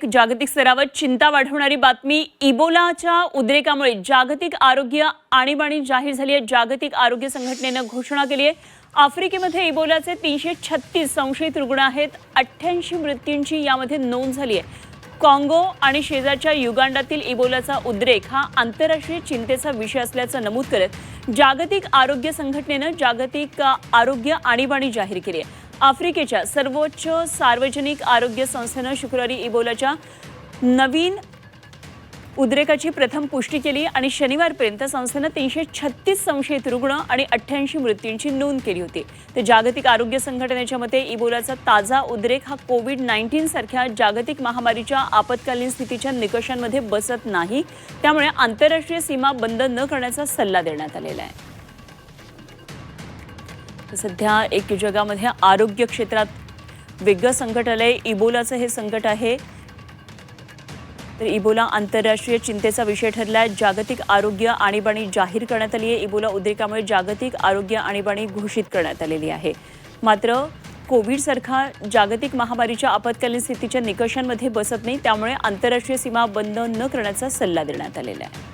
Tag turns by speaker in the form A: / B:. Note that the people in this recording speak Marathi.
A: जागतिक स्तरावर चिंता वाढवणारी बातमी इबोलाच्या उद्रेकामुळे जागतिक आरोग्य आणीबाणी जाहीर झाली आहे। जागतिक आरोग्य संघटनेनं घोषणा केली आहे आफ्रिकेमध्ये इबोलाचे 336 संशयित रुग्ण आहेत। 88 मृत्यूंची यामध्ये नोंद झाली आहे। काँगो आणि शेजारच्या युगांडातील इबोलाचा उद्रेक हा आंतरराष्ट्रीय चिंतेचा विषय असल्याचं नमूद करत जागतिक आरोग्य संघटनेनं जागतिक आरोग्य आणीबाणी जाहीर केली आहे। आफ्रिकेच्या सर्वोच्च सार्वजनिक आरोग्य संस्थेनं शुक्रवारी इबोलाच्या नवीन उद्रेकाची प्रथम पुष्टी केली आणि शनिवारपर्यंत संस्थेनं 336 संशयित रुग्ण आणि 88 मृत्यूंची नोंद केली होती। तर जागतिक आरोग्य संघटनेच्या मते इबोलाचा ताजा उद्रेक हा कोविड-19 सारख्या जागतिक महामारीच्या आपत्कालीन स्थितीच्या निकषांमध्ये बसत नाही, त्यामुळे आंतरराष्ट्रीय सीमा बंद न करण्याचा सल्ला देण्यात आलेला आहे। सध्या एक जगामध्ये आरोग्य क्षेत्रात वेगळं संकट आलंय। इबोलाचं हे संकट आहे। तर इबोला आंतरराष्ट्रीय चिंतेचा विषय ठरलाय। जागतिक आरोग्य आणीबाणी जाहीर करण्यात आली आहे। इबोला उद्रेकामुळे जागतिक आरोग्य आणीबाणी घोषित करण्यात आलेली आहे। मात्र कोविड सारखा जागतिक महामारीच्या आपत्कालीन स्थितीच्या निकषांमध्ये बसत नाही, त्यामुळे आंतरराष्ट्रीय सीमा बंद न करण्याचा सल्ला देण्यात आलेला आहे।